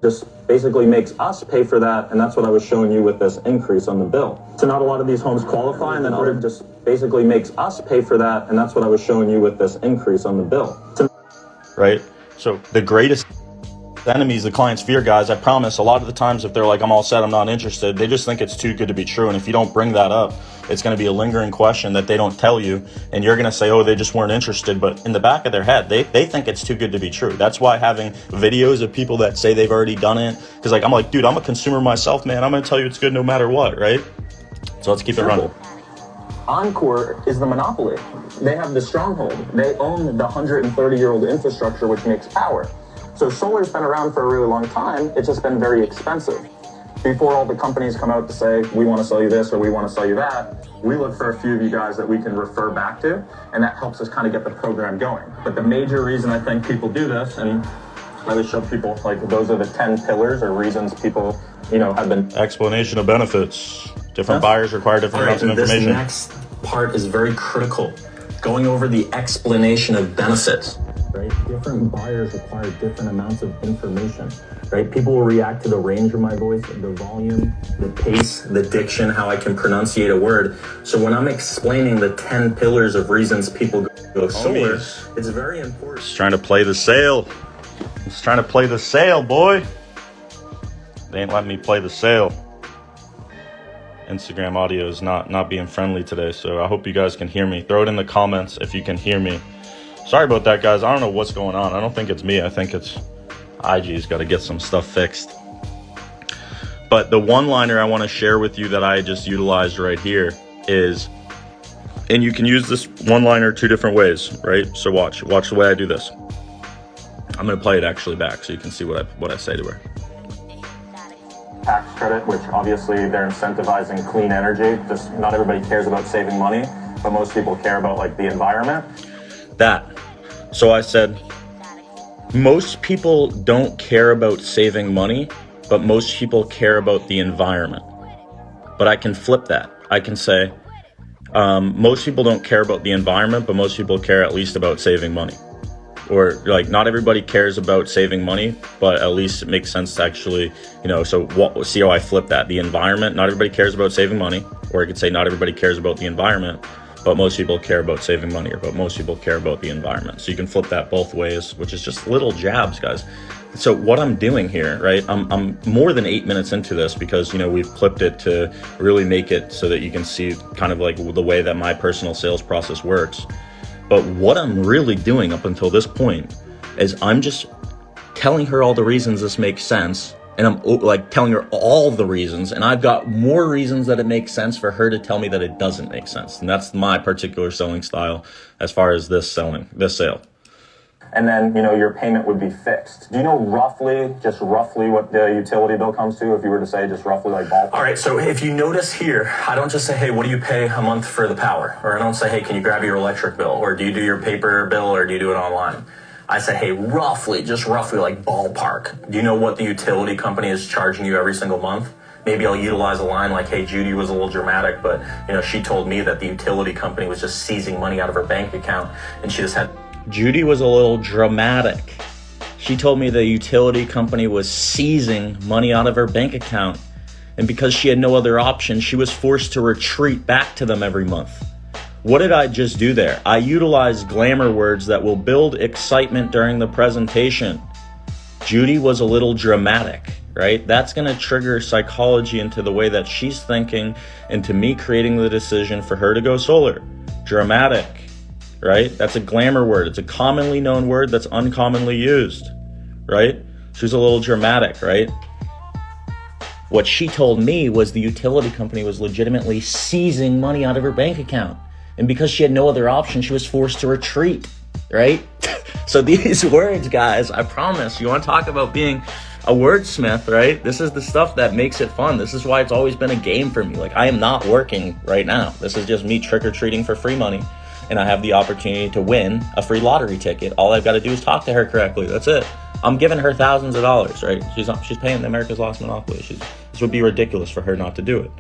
just basically makes us pay for that, and that's what I was showing you with this increase on the bill. So not a lot of these homes qualify, and then other just basically makes us pay for that, and that's what I was showing you with this increase on the bill. Right? So the greatest enemies the clients fear, guys, I promise, a lot of the times if they're like, I'm all set, I'm not interested, they just think it's too good to be true. And if you don't bring that up, it's going to be a lingering question that they don't tell you, and you're going to say, oh, they just weren't interested. But in the back of their head, they think it's too good to be true. That's why having videos of people that say they've already done it, because I'm like, dude, I'm a consumer myself, man. I'm going to tell you it's good no matter what, right? So let's keep it running. Encore is the monopoly. They have the stronghold. They own the 130-year-old infrastructure, which makes power. So solar's been around for a really long time. It's just been very expensive. Before all the companies come out to say, we want to sell you this or we want to sell you that, we look for a few of you guys that we can refer back to, and that helps us kind of get the program going. But the major reason I think people do this, and I always show people, like, those are the 10 pillars or reasons people, have been... Explanation of benefits. Different buyers require different amounts of information. This next part is very critical. Going over the explanation of benefits. Right? Different buyers require different amounts of information, right? People will react to the range of my voice, the volume, the pace, the diction, how I can pronunciate a word. So when I'm explaining the 10 pillars of reasons people go solar, it's very important. Just trying to play the sale. Just trying to play the sale, boy. They ain't letting me play the sale. Instagram audio is not being friendly today, so I hope you guys can hear me. Throw it in the comments if you can hear me. Sorry about that, guys. I don't know what's going on. I don't think it's me. I think it's IG's got to get some stuff fixed. But the one-liner I want to share with you that I just utilized right here is, and you can use this one-liner two different ways, right? So watch the way I do this. I'm going to play it actually back so you can see what I say to her. Tax credit, which obviously they're incentivizing clean energy. Just not everybody cares about saving money, but most people care about, like, the environment. So I said, most people don't care about saving money, but most people care about the environment. But I can flip that. I can say, most people don't care about the environment, but most people care at least about saving money. Or, like, not everybody cares about saving money, but at least it makes sense to actually, see how I flip that. The environment, not everybody cares about saving money. Or I could say not everybody cares about the environment, but most people care about saving money, or but most people care about the environment. So you can flip that both ways, which is just little jabs, guys. So what I'm doing here, right, I'm more than 8 minutes into this because, we've clipped it to really make it so that you can see kind of like the way that my personal sales process works. But what I'm really doing up until this point is I'm just telling her all the reasons this makes sense. And I'm like telling her all the reasons, and I've got more reasons that it makes sense for her to tell me that it doesn't make sense. And that's my particular selling style as far as this sale. And then, your payment would be fixed. Do you know roughly what the utility bill comes to if you were to say just roughly, like, ballpark? All right, so if you notice here, I don't just say, hey, what do you pay a month for the power? Or I don't say, hey, can you grab your electric bill? Or do you do your paper bill, or do you do it online? I say, hey, roughly, like ballpark. Do you know what the utility company is charging you every single month? Maybe I'll utilize a line like, hey, Judy was a little dramatic, but, she told me that the utility company was just seizing money out of her bank account, and she just had... Judy was a little dramatic. She told me the utility company was seizing money out of her bank account, and because she had no other option, she was forced to retreat back to them every month. What did I just do there? I utilized glamour words that will build excitement during the presentation. Judy was a little dramatic, right? That's going to trigger psychology into the way that she's thinking, into me creating the decision for her to go solar. Dramatic, right? That's a glamour word. It's a commonly known word that's uncommonly used, right? She's a little dramatic, right? What she told me was the utility company was legitimately seizing money out of her bank account. And because she had no other option, she was forced to retreat, right? So these words, guys, I promise, you want to talk about being a wordsmith, right? This is the stuff that makes it fun. This is why it's always been a game for me. Like, I am not working right now. This is just me trick-or-treating for free money. And I have the opportunity to win a free lottery ticket. All I've got to do is talk to her correctly. That's it. I'm giving her thousands of dollars, right? She's paying the America's Lost Monopoly. This would be ridiculous for her not to do it.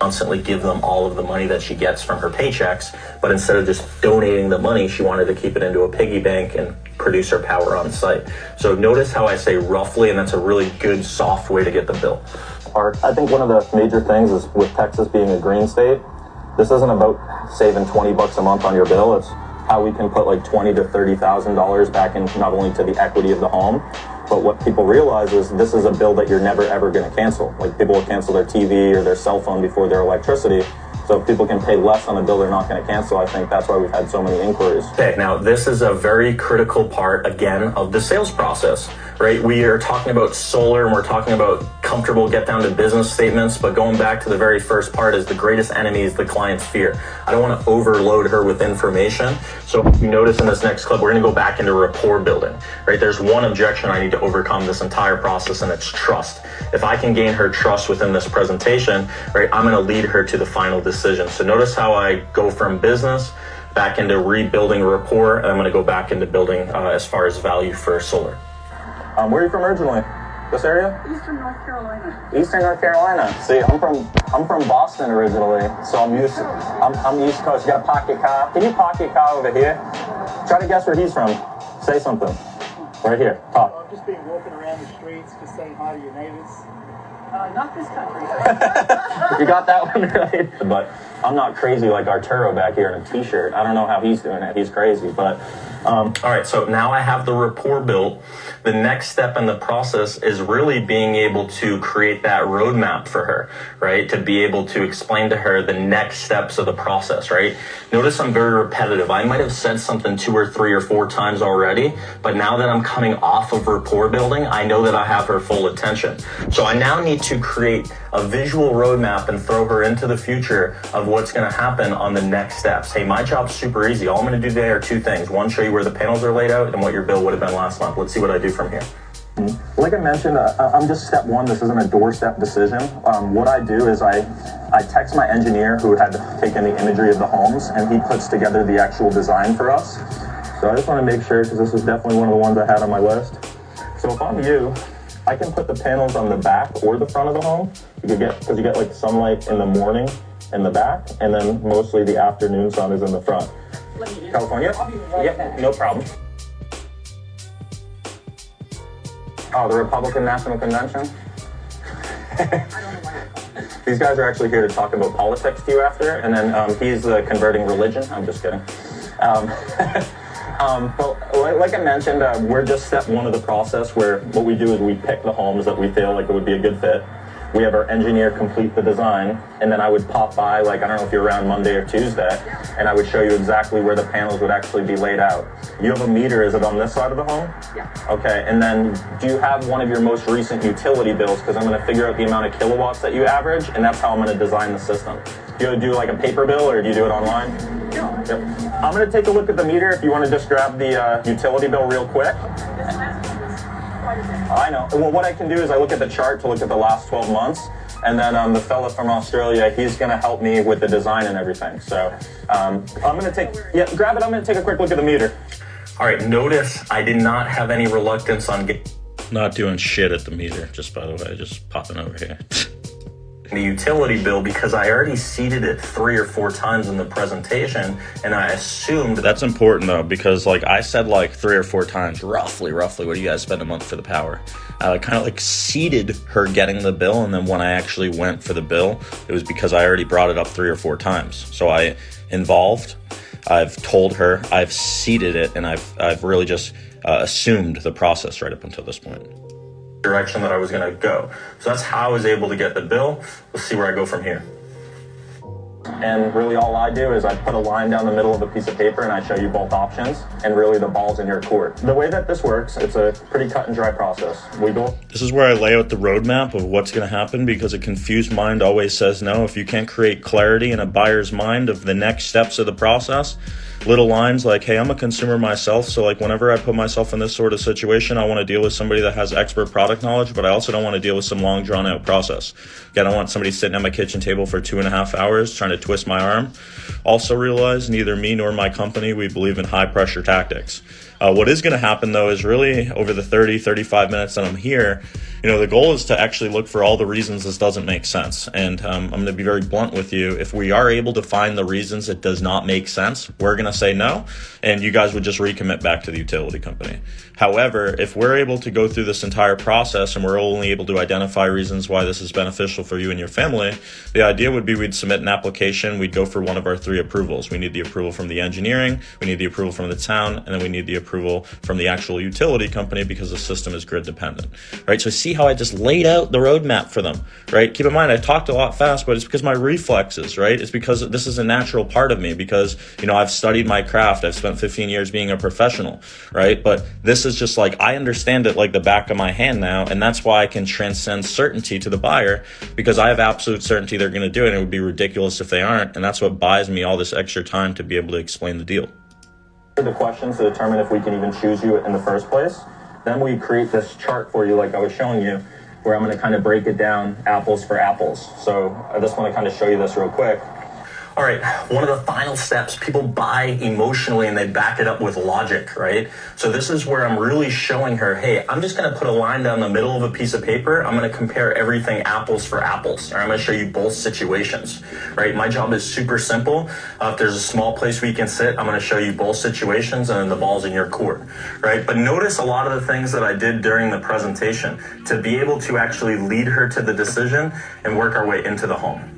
constantly give them all of the money that she gets from her paychecks, but instead of just donating the money, she wanted to keep it into a piggy bank and produce her power on site. So notice how I say roughly, and that's a really good soft way to get the bill. I think one of the major things is with Texas being a green state, this isn't about saving $20 a month on your bill. It's how we can put like $20,000 to $30,000 back in, not only to the equity of the home, but what people realize is this is a bill that you're never ever going to cancel. Like people will cancel their TV or their cell phone before their electricity. So if people can pay less on a bill they're not going to cancel, I think that's why we've had so many inquiries. Okay, now this is a very critical part, again, of the sales process, right? We are talking about solar and we're talking about comfortable get down to business statements, but going back to the very first part is the greatest enemy is the client's fear. I don't want to overload her with information. So if you notice in this next clip, we're going to go back into rapport building, right? There's one objection I need to overcome this entire process, and it's trust. If I can gain her trust within this presentation, right, I'm going to lead her to the final decision. So notice how I go from business back into rebuilding rapport, and I'm going to go back into building as far as value for solar. Where are you from originally? This area? Eastern North Carolina. Eastern North Carolina. See, I'm from Boston originally, so I'm East Coast. You got a pocket car? Can you pocket car over here? Try to guess where he's from. Say something. Right here. Talk. I'm just being walking around the streets, just saying hi to your neighbors. Not this country. You got that one right. But I'm not crazy like Arturo back here in a t-shirt. I don't know how he's doing it. He's crazy, but all right, so now I have the rapport built. The next step in the process is really being able to create that roadmap for her, right? To be able to explain to her the next steps of the process, right? Notice I'm very repetitive. I might have said something 2 or 3 or 4 times already, but now that I'm coming off of rapport building, I know that I have her full attention. So I now need to create a visual roadmap and throw her into the future of what's going to happen on the next steps. Hey, my job's super easy. All I'm going to do today are 2 things. One, show you where the panels are laid out and what your bill would have been last month. Let's see what I do from here. Like I mentioned, I'm just step 1. This isn't a doorstep decision. What I do is I text my engineer who had taken the imagery of the homes, and he puts together the actual design for us. So I just want to make sure, because this is definitely one of the ones I had on my list. So if I'm you, I can put the panels on the back or the front of the home. Because you get like sunlight in the morning in the back, and then mostly the afternoon sun is in the front. California? Yep, no problem. Oh, the Republican National Convention? These guys are actually here to talk about politics to you after, and then he's converting religion. I'm just kidding. But like I mentioned, we're just step 1 of the process, where what we do is we pick the homes that we feel like it would be a good fit. We have our engineer complete the design, and then I would pop by, like, I don't know if you're around Monday or Tuesday, and I would show you exactly where the panels would actually be laid out. You have a meter, is it on this side of the home? Yeah. Okay, and then do you have one of your most recent utility bills? Because I'm going to figure out the amount of kilowatts that you average, and that's how I'm going to design the system. Do you do like a paper bill, or do you do it online? No. Yep. I'm going to take a look at the meter if you want to just grab the utility bill real quick. I know. Well, what I can do is I look at the chart to look at the last 12 months, and then the fella from Australia, he's going to help me with the design and everything. So I'm going to grab it. I'm going to take a quick look at the meter. All right, notice I did not have any reluctance on Not doing shit at the meter, just by the way, just popping over here. the utility bill because I already seeded it 3 or 4 times in the presentation, and I assumed That's important though, because like I said like 3 or 4 times, roughly, what do you guys spend a month for the power? I kind of like seeded her getting the bill, and then when I actually went for the bill, it was because I already brought it up 3 or 4 times. So I involved, I've told her, I've seeded it, and I've really just assumed the process right up until this point. Direction that I was going to go. So that's how I was able to get the bill. Let's see where I go from here. And really all I do is I put a line down the middle of a piece of paper and I show you both options, and really the ball's in your court. The way that this works, it's a pretty cut and dry process. This is where I lay out the roadmap of what's going to happen, because a confused mind always says no. If you can't create clarity in a buyer's mind of the next steps of the process, little lines like, hey, I'm a consumer myself, so like whenever I put myself in this sort of situation, I want to deal with somebody that has expert product knowledge, but I also don't want to deal with some long drawn out process. Again, I don't want somebody sitting at my kitchen table for 2.5 hours trying to twist my arm. Also realize neither me nor my company, we believe in high pressure tactics. What is going to happen though is really over the 35 minutes that I'm here, the goal is to actually look for all the reasons this doesn't make sense. And I'm going to be very blunt with you. If we are able to find the reasons it does not make sense, we're going to say no, and you guys would just recommit back to the utility company. However, if we're able to go through this entire process and we're only able to identify reasons why this is beneficial for you and your family, the idea would be we'd submit an application, we'd go for one of our 3 approvals. We need the approval from the engineering, we need the approval from the town, and then we need the approval from the actual utility company because the system is grid dependent, right? So see how I just laid out the roadmap for them, right? Keep in mind, I talked a lot fast, but it's because my reflexes, right? It's because this is a natural part of me because, I've studied my craft. I've spent 15 years being a professional, right? But this is just like, I understand it like the back of my hand now. And that's why I can transcend certainty to the buyer because I have absolute certainty they're going to do it. And it would be ridiculous if they aren't. And that's what buys me all this extra time to be able to explain the deal. The questions to determine if we can even choose you in the first place. Then we create this chart for you like I was showing you where I'm going to kind of break it down apples for apples. So I just want to kind of show you this real quick. All right, one of the final steps, people buy emotionally and they back it up with logic, right? So this is where I'm really showing her, hey, I'm just gonna put a line down the middle of a piece of paper. I'm gonna compare everything apples for apples. Or I'm gonna show you both situations, right? My job is super simple. If there's a small place we can sit, I'm gonna show you both situations and then the ball's in your court, right? But notice a lot of the things that I did during the presentation to be able to actually lead her to the decision and work our way into the home.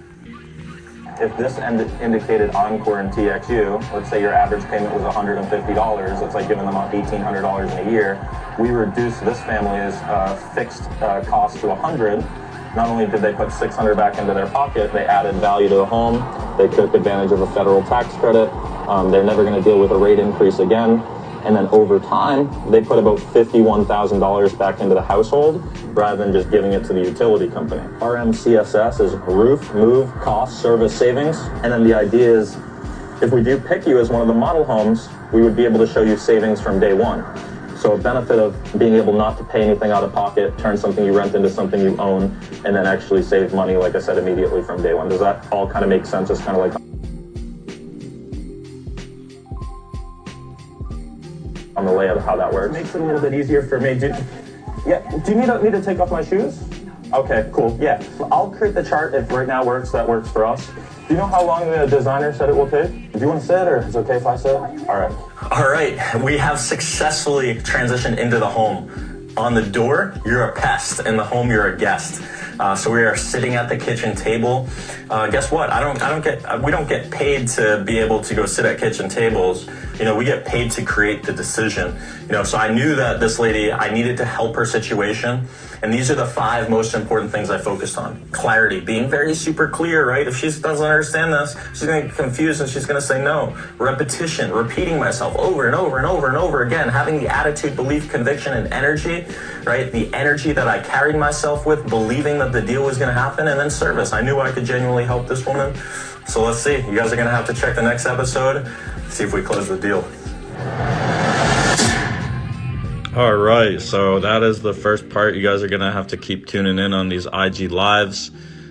If this indicated Encore and TXU, let's say your average payment was $150, it's like giving them $1,800 in a year. We reduced this family's fixed cost to $100. Not only did they put $600 back into their pocket, they added value to the home. They took advantage of a federal tax credit. They're never going to deal with a rate increase again. And then over time, they put about $51,000 back into the household rather than just giving it to the utility company. RMCSS is roof, move, cost, service savings. And then the idea is if we do pick you as one of the model homes, we would be able to show you savings from day one. So a benefit of being able not to pay anything out of pocket, turn something you rent into something you own, and then actually save money, like I said, immediately from day one. Does that all kind of make sense? It's kind of like on the layout of how that works. Makes it a little bit easier for me. Do you need to take off my shoes? Okay, cool. Yeah, I'll create the chart if right now works. That works for us. Do you know how long the designer said it will take? Do you want to sit, or is it okay if I sit? All right. We have successfully transitioned into the home. On the door, you're a pest. In the home, you're a guest. So we are sitting at the kitchen table. Guess what? We don't get paid to be able to go sit at kitchen tables. We get paid to create the decision. So I knew that this lady, I needed to help her situation. And these are the 5 most important things I focused on. Clarity, being very super clear, right? If she doesn't understand this, she's going to get confused and she's going to say no. Repetition, repeating myself over and over and over and over again, having the attitude, belief, conviction, and energy, right? The energy that I carried myself with, believing that the deal was going to happen, and then service. I knew I could genuinely help this woman. So let's see. You guys are going to have to check the next episode, see if we close the deal. All right, so that is the first part. You guys are going to have to keep tuning in on these IG Lives.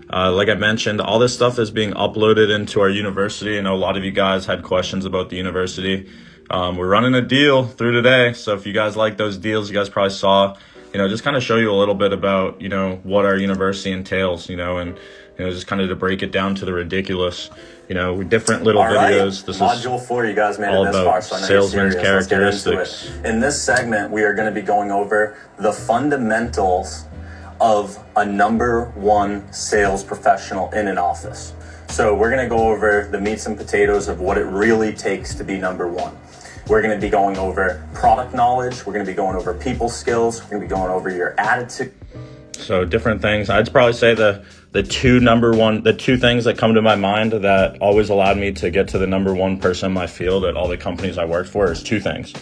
Like I mentioned, all this stuff is being uploaded into our university. I know a lot of you guys had questions about the university. We're running a deal through today, so if you guys like those deals, you guys probably saw, just kind of show you a little bit about, what our university entails, and just kind of to break it down to the ridiculous, different little videos. This Module 4, you guys made all it this about far, so I know salesman's you're serious. Let's get into characteristics. it. In this segment, we are going to be going over the fundamentals of a number 1 sales professional in an office. So we're going to go over the meats and potatoes of what it really takes to be number 1. We're going to be going over product knowledge. We're going to be going over people skills. We're going to be going over your attitude. So different things. I'd probably say the two things that come to my mind that always allowed me to get to the number 1 person in my field at all the companies I worked for is 2 things.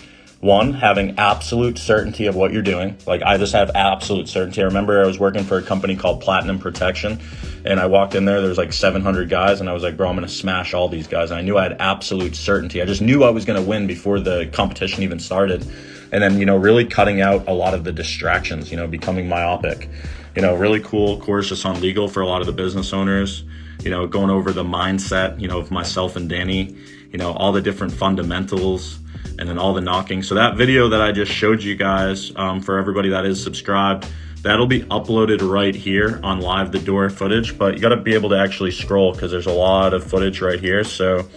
1, having absolute certainty of what you're doing. Like, I just have absolute certainty. I remember I was working for a company called Platinum Protection, and I walked in there was like 700 guys, and I was like, bro, I'm going to smash all these guys. And I knew I had absolute certainty. I just knew I was going to win before the competition even started. And then, really cutting out a lot of the distractions, becoming myopic. Really cool course just on legal for a lot of the business owners, going over the mindset, of myself and Danny, all the different fundamentals, and then all the knocking. So that video that I just showed you guys, for everybody that is subscribed, that'll be uploaded right here on live the door footage, but you got to be able to actually scroll because there's a lot of footage right here. So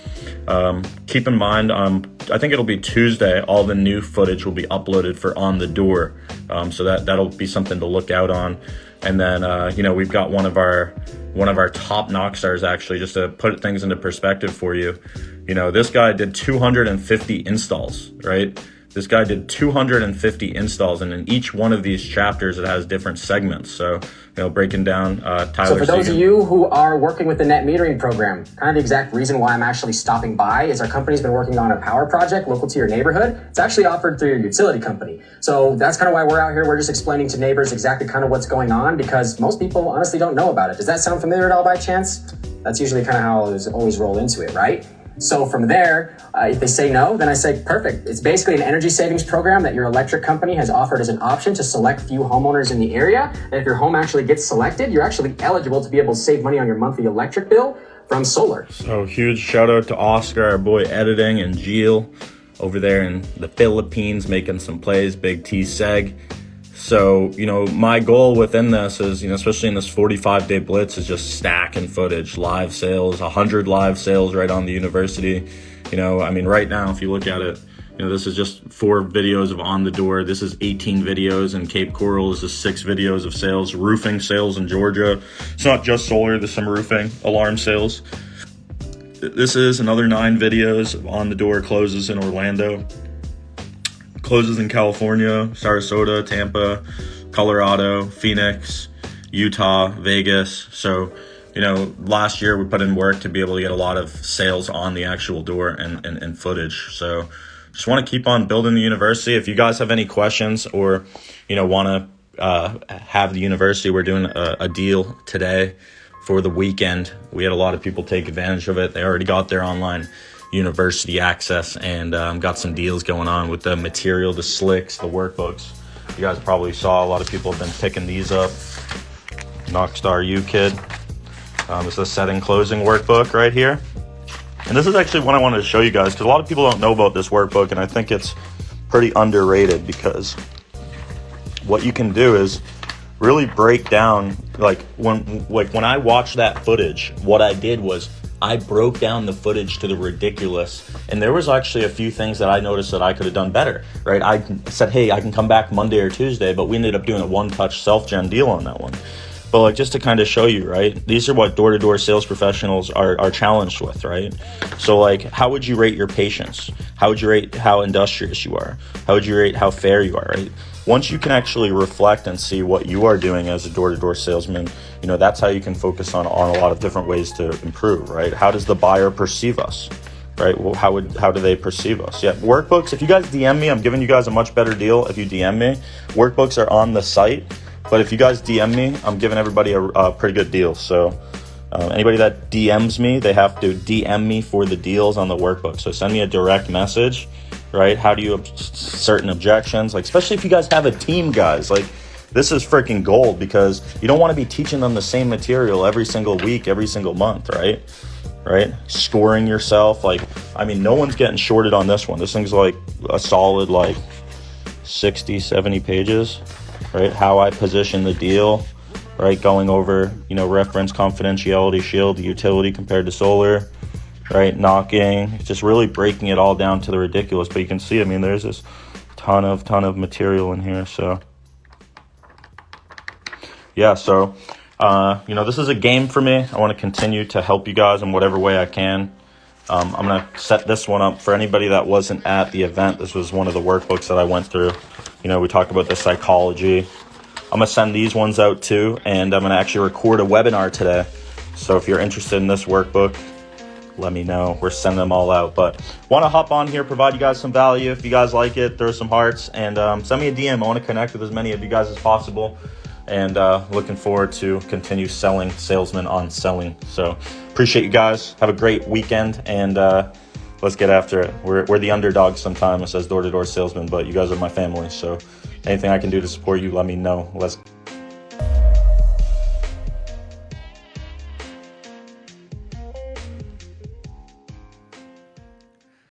keep in mind, I think it'll be Tuesday, all the new footage will be uploaded for on the door. So that'll be something to look out on. And then, you know, we've got one of our top knock stars, actually, just to put things into perspective for you. You know, this guy did 250 installs, right? This guy did 250 installs, and in each one of these chapters, it has different segments. So, you know, breaking down Tyler. So for those of you who are working with the net metering program, kind of the exact reason why I'm actually stopping by is our company's been working on a power project local to your neighborhood. It's actually offered through your utility company. So that's kind of why we're out here. We're just explaining to neighbors exactly kind of what's going on, because most people honestly don't know about it. Does that sound familiar at all by chance? That's usually kind of how I always roll into it, right? So from there, if they say no, then I say, perfect. It's basically an energy savings program that your electric company has offered as an option to select few homeowners in the area. And if your home actually gets selected, you're actually eligible to be able to save money on your monthly electric bill from solar. So huge shout out to Oscar, our boy editing, and Gil over there in the Philippines making some plays, Big T Seg. So, you know, my goal within this is, you know, especially in this 45-day blitz, is just stacking footage, live sales, 100 live sales right on the university. You know, I mean, right now, if you look at it, you know, this is just 4 videos of on the door. This is 18 videos in Cape Coral. This is 6 videos of sales, roofing sales in Georgia. It's not just solar, there's some roofing, alarm sales. This is another 9 videos of on the door closes in Orlando. Closes in California, Sarasota, Tampa, Colorado, Phoenix, Utah, Vegas. So, you know, last year we put in work to be able to get a lot of sales on the actual door and footage. So just want to keep on building the university. If you guys have any questions or, you know, want to have the university, we're doing a deal today for the weekend. We had a lot of people take advantage of it. They already got their online university access, and got some deals going on with the material, the slicks, the workbooks. You guys probably saw a lot of people have been picking these up. Knockstar U Kid. It's a setting closing workbook right here. And this is actually what I wanted to show you guys, because a lot of people don't know about this workbook, and I think it's pretty underrated, because what you can do is really break down, like when I watched that footage, what I did was I broke down the footage to the ridiculous, and there was actually a few things that I noticed that I could have done better, right? I said, hey, I can come back Monday or Tuesday, but we ended up doing a one-touch self-gen deal on that one. But like, just to kind of show you, right? These are what door-to-door sales professionals are challenged with, right? So like, how would you rate your patience? How would you rate how industrious you are? How would you rate how fair you are, right? Once you can actually reflect and see what you are doing as a door-to-door salesman, you know, that's how you can focus on a lot of different ways to improve, right? How does the buyer perceive us, right? Well, how do they perceive us? Yeah, workbooks, if you guys DM me, I'm giving you guys a much better deal if you DM me. Workbooks are on the site, but if you guys DM me, I'm giving everybody a pretty good deal. So anybody that DMs me, they have to DM me for the deals on the workbook. So send me a direct message, right? How do you certain objections, like especially if you guys have a team, guys, like this is freaking gold, because you don't want to be teaching them the same material every single week, every single month, right? Scoring yourself, like, I mean, no one's getting shorted on this one. This thing's like a solid like 60, 70 pages, right? How I position the deal, right? Going over, you know, reference, confidentiality, shield, utility compared to solar, right? Knocking, just really breaking it all down to the ridiculous. But you can see, I mean, there's this ton of material in here. So yeah, so you know, this is a game for me. I want to continue to help you guys in whatever way I can. I'm gonna set this one up for anybody that wasn't at the event. This was one of the workbooks that I went through. You know, we talked about the psychology. I'm gonna send these ones out too, and I'm gonna actually record a webinar today. So if you're interested in this workbook, let me know. We're sending them all out. But want to hop on here, provide you guys some value. If you guys like it, throw some hearts, and send me a DM. I want to connect with as many of you guys as possible, and looking forward to continue selling salesmen on selling. So appreciate you guys. Have a great weekend, and let's get after it. We're the underdogs sometimes as door-to-door salesmen, but you guys are my family. So anything I can do to support you, let me know. Let's